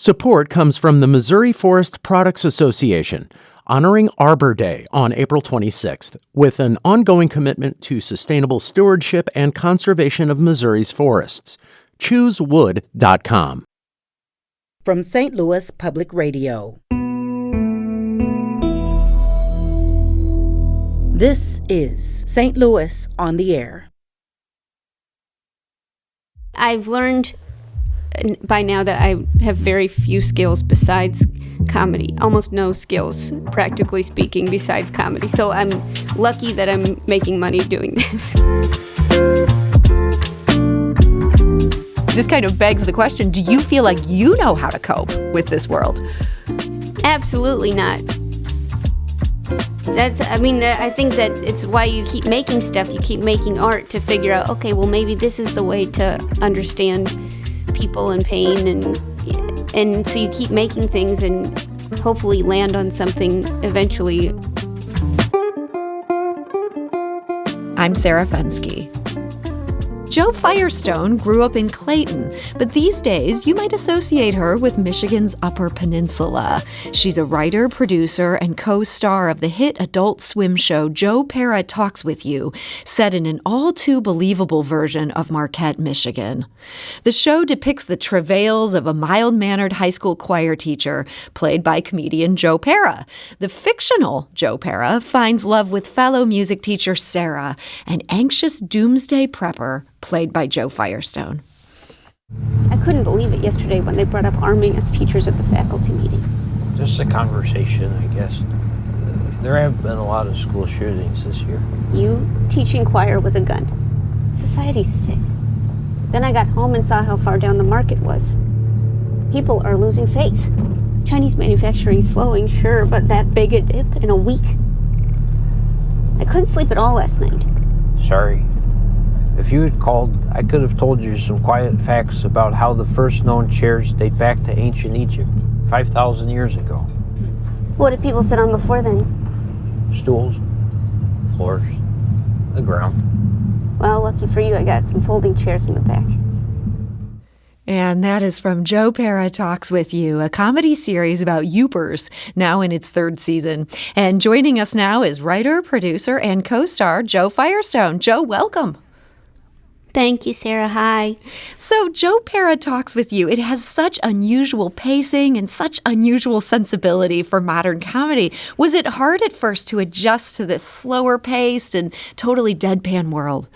Support comes from the Missouri Forest Products Association, honoring Arbor Day on April 26th, with an ongoing commitment to sustainable stewardship and conservation of Missouri's forests. ChooseWood.com. From St. Louis Public Radio. This is St. Louis on the Air. I've learned by now that I have very few skills besides comedy, almost no skills, practically speaking, besides comedy. So I'm lucky that I'm making money doing this. This kind of begs the question, do you feel like you know how to cope with this world? Absolutely not. I think that it's why you keep making stuff, you keep making art to figure out, okay, well, maybe this is the way to understand people and pain, and so you keep making things and hopefully land on something eventually. I'm Sarah Fensky. Jo Firestone grew up in Clayton, but these days you might associate her with Michigan's Upper Peninsula. She's a writer, producer, and co-star of the hit adult swim show Pera Talks with You, set in an all-too-believable version of Marquette, Michigan. The show depicts the travails of a mild-mannered high school choir teacher, played by comedian Jo Pera. The fictional Jo Pera finds love with fellow music teacher Sarah, an anxious doomsday prepper, played by Jo Firestone. I couldn't believe it yesterday when they brought up arming us teachers at the faculty meeting. Just a conversation, I guess. There have been a lot of school shootings this year. You teaching choir with a gun. Society's sick. Then I got home and saw how far down the market was. People are losing faith. Chinese manufacturing slowing, sure, but that big a dip in a week? I couldn't sleep at all last night. Sorry. If you had called, I could have told you some quiet facts about how the first known chairs date back to ancient Egypt, 5,000 years ago. What did people sit on before then? Stools, floors, the ground. Well, lucky for you, I got some folding chairs in the back. And that is from Pera Talks with You, a comedy series about Youpers, now in its third season. And joining us now is writer, producer, and co-star Jo Firestone. Jo, welcome. Thank you, Sarah. Hi. So Pera Talks with You. It has such unusual pacing and such unusual sensibility for modern comedy. Was it hard at first to adjust to this slower paced and totally deadpan world?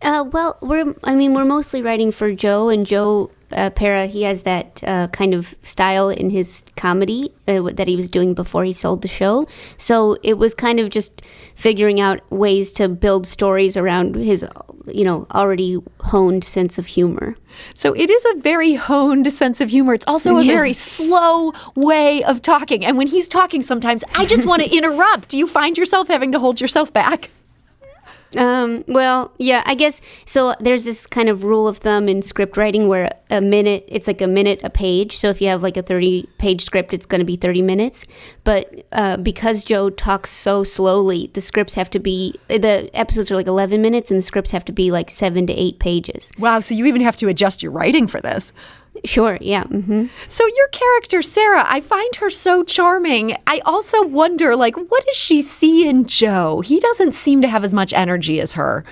Well, we're mostly writing for Jo, and Jo Pera, he has that kind of style in his comedy that he was doing before he sold the show. So it was kind of just figuring out ways to build stories around his, already honed sense of humor. So it is a very honed sense of humor. It's also a very slow way of talking. And when he's talking sometimes, I just want to interrupt. Do you find yourself having to hold yourself back? Well, yeah, I guess. So there's this kind of rule of thumb in script writing where it's like a minute a page. So if you have like a 30-page script, it's going to be 30 minutes. But because Jo talks so slowly, the episodes are like 11 minutes and the scripts have to be like 7 to 8 pages. Wow, so you even have to adjust your writing for this. Sure, yeah. Mm-hmm. So your character, Sarah, I find her so charming. I also wonder, what does she see in Jo? He doesn't seem to have as much energy as her.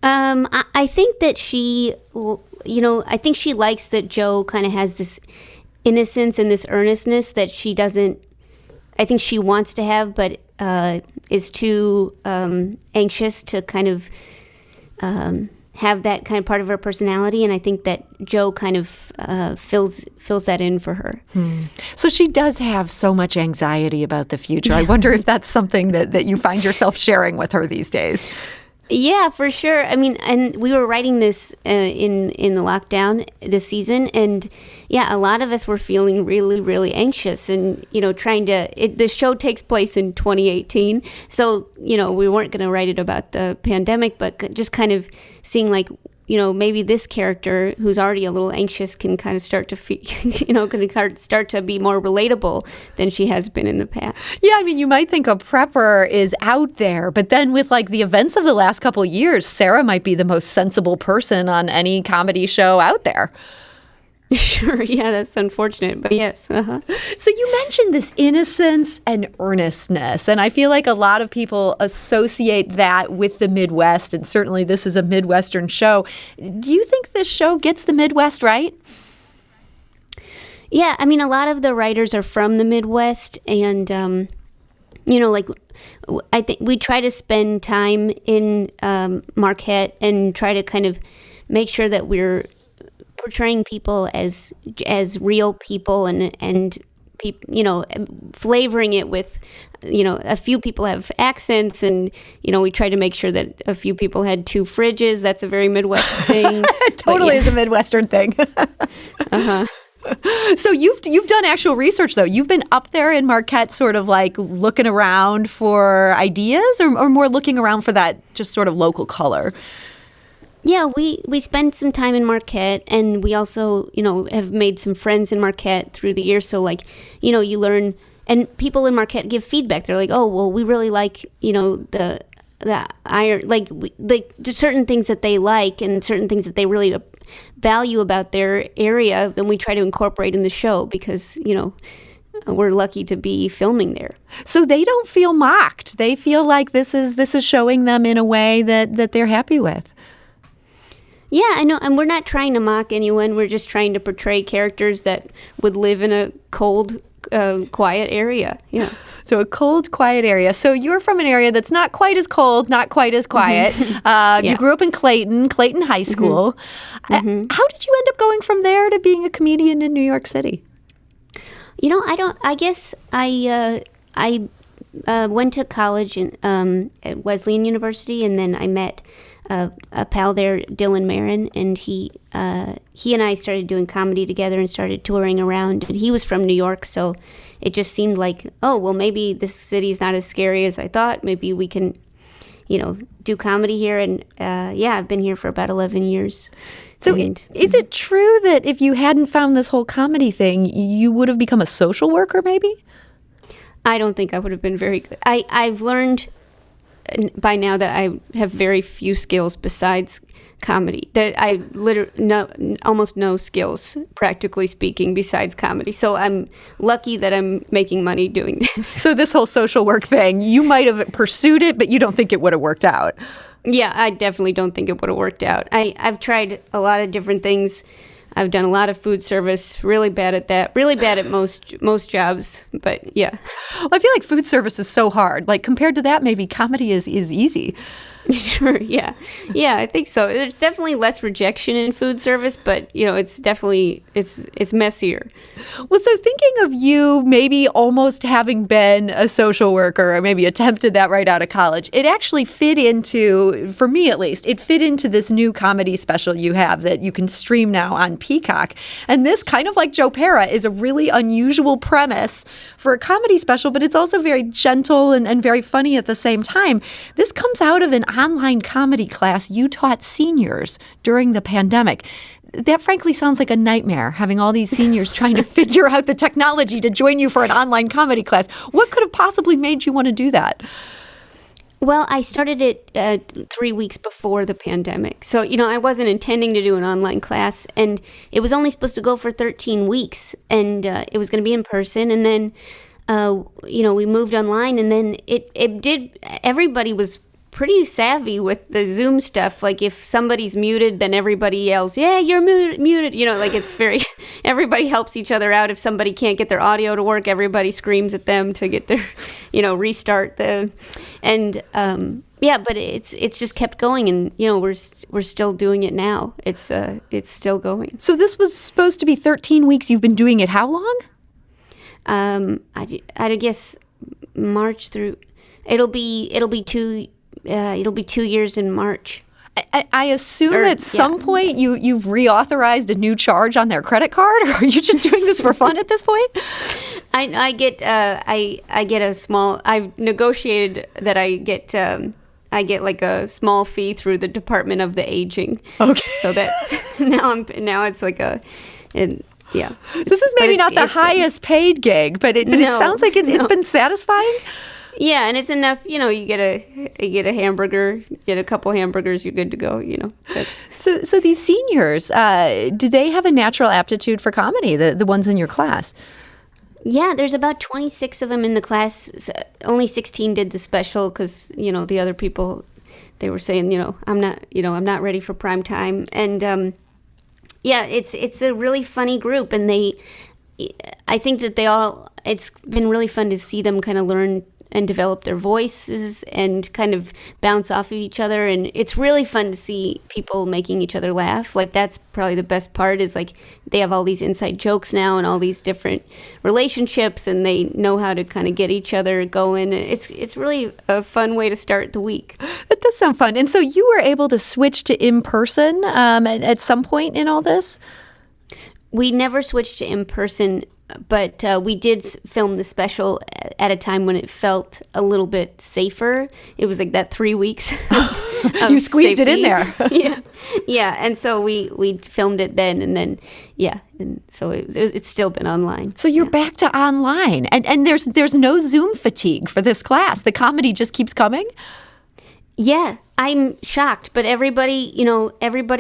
I think that she, I think she likes that Jo kind of has this innocence and this earnestness that she doesn't, I think she wants to have, but is too anxious to kind of have that kind of part of her personality, and I think that Jo kind of fills that in for her. So she does have so much anxiety about the future. I wonder if that's something that you find yourself sharing with her these days. Yeah, for sure. I mean, and we were writing this in the lockdown this season, and yeah, a lot of us were feeling really, really anxious, and the show takes place in 2018, so we weren't going to write it about the pandemic, but just kind of seeing maybe this character who's already a little anxious can kind of start to start to be more relatable than she has been in the past. Yeah, I mean, you might think a prepper is out there, but then with the events of the last couple of years, Sarah might be the most sensible person on any comedy show out there. Sure, yeah, that's unfortunate, but yes. Uh-huh. So you mentioned this innocence and earnestness, and I feel like a lot of people associate that with the Midwest, and certainly this is a Midwestern show. Do you think this show gets the Midwest right? Yeah, I mean, a lot of the writers are from the Midwest, and, like, I think we try to spend time in Marquette and try to kind of make sure that we're portraying people as real people and flavoring it with, a few people have accents, and, we try to make sure that a few people had 2 fridges. That's a very Midwest thing. Totally is a Midwestern thing. Uh-huh. So you've done actual research, though. You've been up there in Marquette sort of like looking around for ideas or more looking around for that just sort of local color? Yeah, we spent some time in Marquette, and we also, have made some friends in Marquette through the years. So, you learn, and people in Marquette give feedback. They're like, oh, well, we really like, the iron, just certain things that they like and certain things that they really value about their area. Then we try to incorporate in the show because, we're lucky to be filming there. So they don't feel mocked. They feel like this is showing them in a way that they're happy with. Yeah, I know. And we're not trying to mock anyone. We're just trying to portray characters that would live in a cold, quiet area. Yeah. So a cold, quiet area. So you're from an area that's not quite as cold, not quite as quiet. Yeah. You grew up in Clayton High School. How did you end up going from there to being a comedian in New York City? I guess I went to college at Wesleyan University, and then I met a pal there, Dylan Marin, and he and I started doing comedy together and started touring around. And he was from New York, so it just seemed like, oh, well, maybe this city's not as scary as I thought. Maybe we can, do comedy here. And I've been here for about 11 years. So is it true that if you hadn't found this whole comedy thing, you would have become a social worker maybe? I don't think I would have been very good. I've learned by now that I have very few skills besides comedy. That I almost no skills, practically speaking, besides comedy. So I'm lucky that I'm making money doing this. So this whole social work thing, you might have pursued it, but you don't think it would have worked out. Yeah, I definitely don't think it would have worked out. I've tried a lot of different things. I've done a lot of food service, really bad at that, really bad at most jobs, but yeah. Well, I feel like food service is so hard. Like compared to that, maybe comedy is easy. Sure, yeah. Yeah, I think so. There's definitely less rejection in food service, but, it's definitely, it's messier. Well, so thinking of you maybe almost having been a social worker or maybe attempted that right out of college, it actually fit into, for me at least, it fit into this new comedy special you have that you can stream now on Peacock. And this, kind of like Jo Pera, is a really unusual premise for a comedy special, but it's also very gentle and very funny at the same time. This comes out of an online comedy class you taught seniors during the pandemic. That frankly sounds like a nightmare, having all these seniors trying to figure out the technology to join you for an online comedy class. What could have possibly made you want to do that? Well, I started it 3 weeks before the pandemic. So, I wasn't intending to do an online class, and it was only supposed to go for 13 weeks, and it was going to be in person. And then, we moved online, and then it did, everybody was pretty savvy with the Zoom stuff. Like if somebody's muted, then everybody yells, yeah, you're muted. It's very, everybody helps each other out. If somebody can't get their audio to work, everybody screams at them to get their, restart but it's just kept going, and we're still doing it now. It's still going. So this was supposed to be 13 weeks. You've been doing it how long? I guess March through. It'll be 2 years in March. I assume at some point you've reauthorized a new charge on their credit card, or are you just doing this for fun at this point? I get a small. I've negotiated that I get like a small fee through the Department of the Aging. Okay. So that's now it's like a. Yeah. This is maybe not the highest paid gig, but it sounds like it's been satisfying. Yeah, and it's enough. You get a hamburger, get a couple hamburgers, you're good to go. That's So these seniors, do they have a natural aptitude for comedy? The ones in your class? Yeah, there's about 26 of them in the class. Only 16 did the special because the other people, they were saying I'm not ready for prime time, and yeah, it's a really funny group, and I think that it's been really fun to see them kind of learn and develop their voices and kind of bounce off of each other. And it's really fun to see people making each other laugh. Like, that's probably the best part, is like they have all these inside jokes now and all these different relationships, and they know how to kind of get each other going. It's really a fun way to start the week. That does sound fun. And so you were able to switch to in-person at some point in all this? We never switched to in-person, but we did film the special at a time when it felt a little bit safer. It was like that 3 weeks of You squeezed safety. it in there. Yeah. And so we filmed it then, and then, and so it's still been online. So you're back to online, and there's no Zoom fatigue for this class. The comedy just keeps coming? Yeah, I'm shocked, but everybody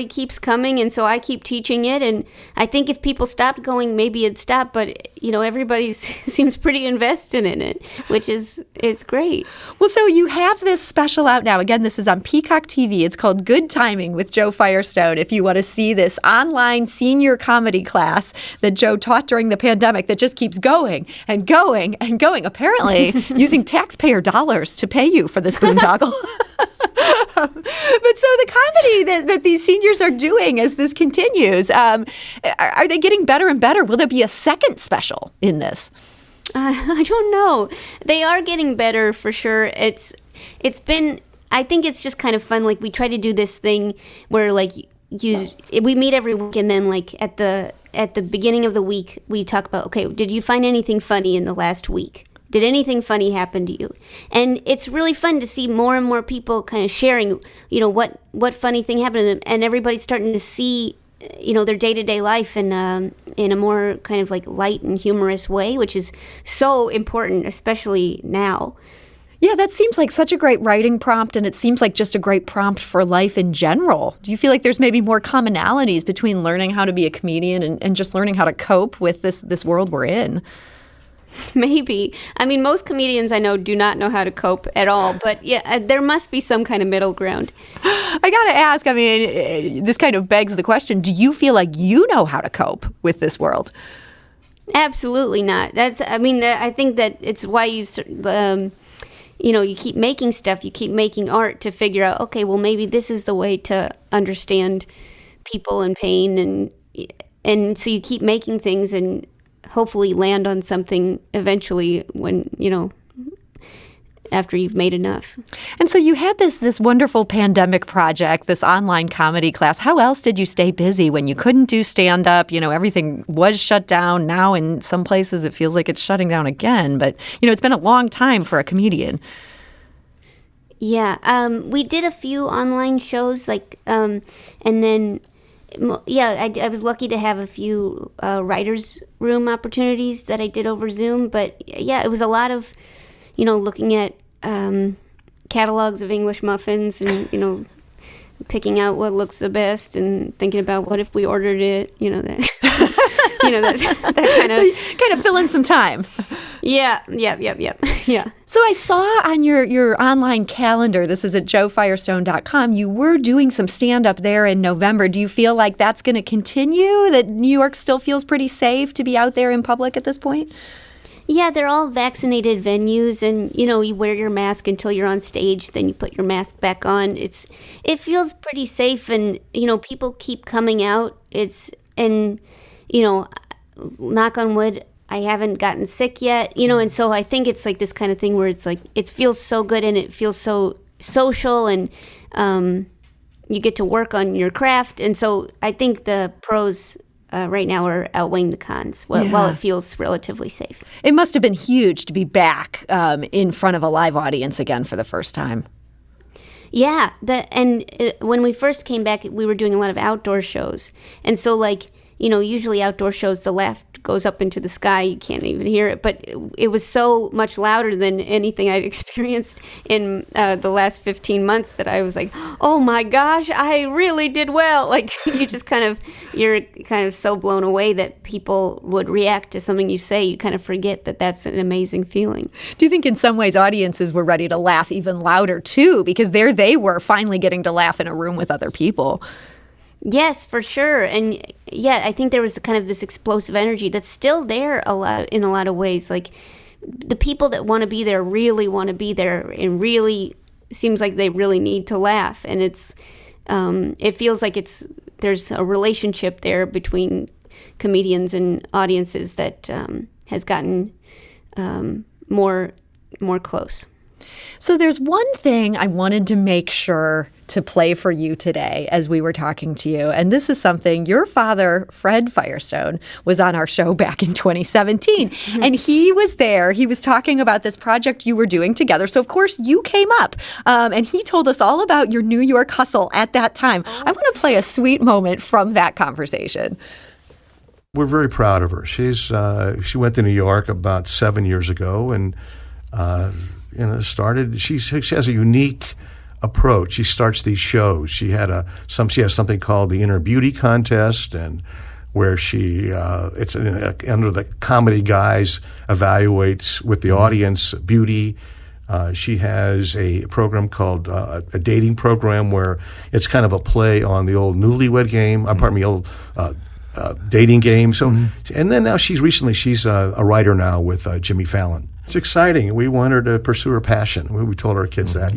keeps coming, and so I keep teaching it. And I think if people stopped going, maybe it'd stop. But everybody seems pretty invested in it, which is great. Well, so you have this special out now. Again, this is on Peacock TV. It's called Good Timing with Jo Firestone. If you want to see this online senior comedy class that Jo taught during the pandemic that just keeps going and going and going, apparently using taxpayer dollars to pay you for this boondoggle. But so the comedy that these seniors are doing as this continues, are they getting better and better? Will there be a second special in this? I don't know. They are getting better for sure. It's been, I think it's just kind of fun. Like, we try to do this thing where like we meet every week, and then like at the beginning of the week we talk about, okay, did you find anything funny in the last week? Did anything funny happen to you? And it's really fun to see more and more people kind of sharing, what funny thing happened to them, and everybody's starting to see, their day-to-day life in a more kind of like light and humorous way, which is so important, especially now. Yeah, that seems like such a great writing prompt, and it seems like just a great prompt for life in general. Do you feel like there's maybe more commonalities between learning how to be a comedian and just learning how to cope with this world we're in? Maybe. I mean, most comedians I know do not know how to cope at all, but yeah, there must be some kind of middle ground. I got to ask, I mean, this kind of begs the question, do you feel like you know how to cope with this world? Absolutely not. I think that it's why you keep making stuff, you keep making art to figure out, okay, well, maybe this is the way to understand people and pain, and so you keep making things and hopefully land on something eventually when, after you've made enough. And so you had this wonderful pandemic project, this online comedy class. How else did you stay busy when you couldn't do stand-up? Everything was shut down. Now in some places it feels like it's shutting down again. But, it's been a long time for a comedian. Yeah. We did a few online shows, and then... Yeah, I was lucky to have a few writers' room opportunities that I did over Zoom. But yeah, it was a lot of, looking at catalogs of English muffins and, picking out what looks the best and thinking about what if we ordered it, that, that kind of. So you kind of fill in some time. Yeah. Yeah. So I saw on your online calendar, this is at jofirestone.com, you were doing some stand-up there in November. Do you feel like that's going to continue, that New York still feels pretty safe to be out there in public at this point? Yeah, they're all vaccinated venues, and you wear your mask until you're on stage, then you put your mask back on. It feels pretty safe, and people keep coming out. Knock on wood, I haven't gotten sick yet, and so I think it's like this kind of thing where it's like it feels so good and it feels so social, and you get to work on your craft, and so I think the pros right now are outweighing the cons while it feels relatively safe. It must have been huge to be back in front of a live audience again for the first time. Yeah, when we first came back, we were doing a lot of outdoor shows, and so usually outdoor shows, the laugh goes up into the sky. You can't even hear it, but it was so much louder than anything I'd experienced in the last 15 months that I was like, oh my gosh, I really did well. Like you're kind of so blown away that people would react to something you say. You kind of forget that that's an amazing feeling. Do you think in some ways audiences were ready to laugh even louder too? Because there they were finally getting to laugh in a room with other people. Yes, for sure. And yeah, I think there was kind of this explosive energy that's still there in a lot of ways. Like the people that want to be there really want to be there, and really seems like they really need to laugh. And it feels like there's a relationship there between comedians and audiences that has gotten more close. So there's one thing I wanted to make sure to play for you today as we were talking to you. And this is something your father, Fred Firestone, was on our show back in 2017. And he was there. He was talking about this project you were doing together. So, of course, you came up. And he told us all about your New York hustle at that time. I want to play a sweet moment from that conversation. We're very proud of her. She went to New York about 7 years ago and started. She has a unique approach. She starts these shows. She has something called the Inner Beauty Contest, and where she it's under the comedy guise evaluates with the audience beauty. She has a program called a dating program where it's kind of a play on the old newlywed game. The old dating game. So, and then now she's a writer now with Jimmy Fallon. It's exciting. We want her to pursue her passion. We told our kids that,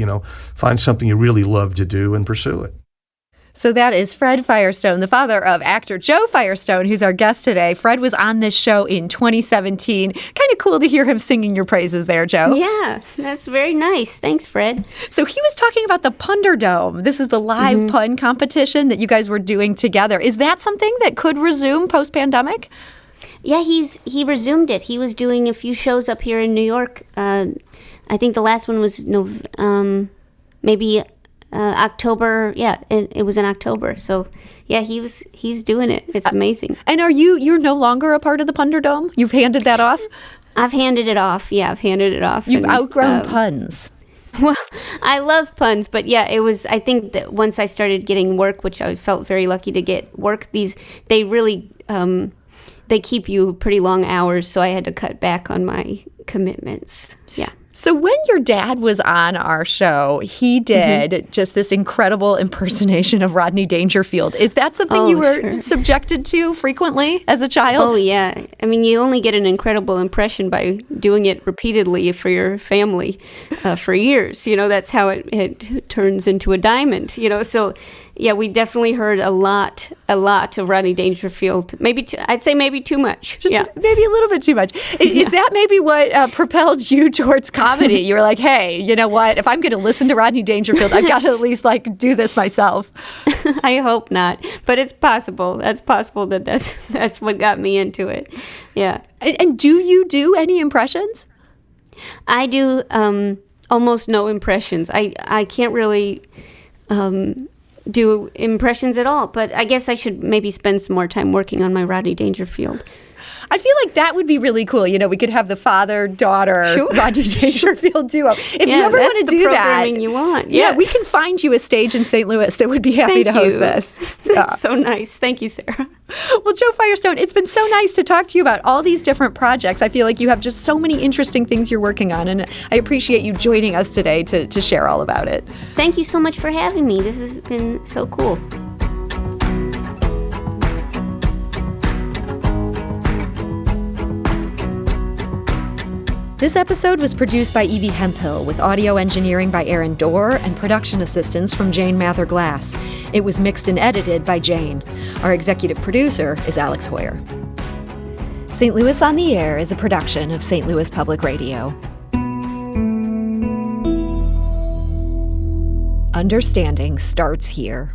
find something you really love to do and pursue it. So that is Fred Firestone, the father of actor Jo Firestone, who's our guest today. Fred was on this show in 2017. Kind of cool to hear him singing your praises there, Jo. Yeah, that's very nice. Thanks, Fred. So he was talking about the Punderdome. This is the live pun competition that you guys were doing together. Is that something that could resume post-pandemic? Yeah, he resumed it. He was doing a few shows up here in New York. I think the last one was October. Yeah, it was in October. So yeah, he's doing it. It's amazing. And you're no longer a part of the Punderdome? You've handed that off? I've handed it off. Yeah, I've handed it off. You've outgrown puns. Well, I love puns, but yeah, I think that once I started getting work, which I felt very lucky to get work, they really they keep you pretty long hours, so I had to cut back on my commitments. Yeah. So when your dad was on our show, he did just this incredible impersonation of Rodney Dangerfield. Is that something you were subjected to frequently as a child? Oh, yeah. I mean, you only get an incredible impression by doing it repeatedly for your family for years. That's how it turns into a diamond, So, yeah, we definitely heard a lot of Rodney Dangerfield. I'd say maybe too much. Maybe a little bit too much. Is that maybe what propelled you towards comedy? You were like, hey, you know what? If I'm going to listen to Rodney Dangerfield, I've got to at least do this myself. I hope not, but it's possible. That's possible that's what got me into it. Yeah. And do you do any impressions? I do almost no impressions. I can't really do impressions at all, but I guess I should maybe spend some more time working on my Rodney Dangerfield. I feel like that would be really cool. We could have the father-daughter Rodney Dangerfield duo. If you ever want to do that, programming you want. Yeah, we can find you a stage in St. Louis that would be happy to host this. That's so nice. Thank you, Sarah. Well, Jo Firestone, it's been so nice to talk to you about all these different projects. I feel like you have just so many interesting things you're working on, and I appreciate you joining us today to share all about it. Thank you so much for having me. This has been so cool. This episode was produced by Evie Hemphill with audio engineering by Aaron Dorr and production assistance from Jane Mather-Glass. It was mixed and edited by Jane. Our executive producer is Alex Hoyer. St. Louis on the Air is a production of St. Louis Public Radio. Understanding starts here.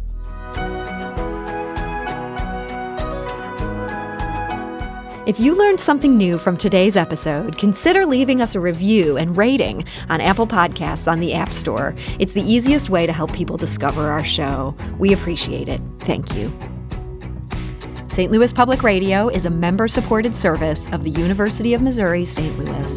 If you learned something new from today's episode, consider leaving us a review and rating on Apple Podcasts on the App Store. It's the easiest way to help people discover our show. We appreciate it. Thank you. St. Louis Public Radio is a member-supported service of the University of Missouri, St. Louis.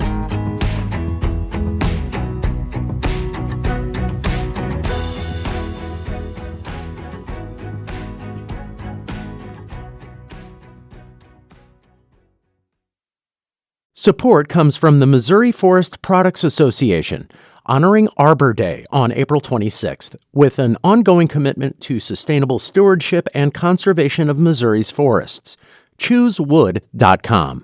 Support comes from the Missouri Forest Products Association, honoring Arbor Day on April 26th with an ongoing commitment to sustainable stewardship and conservation of Missouri's forests. ChooseWood.com.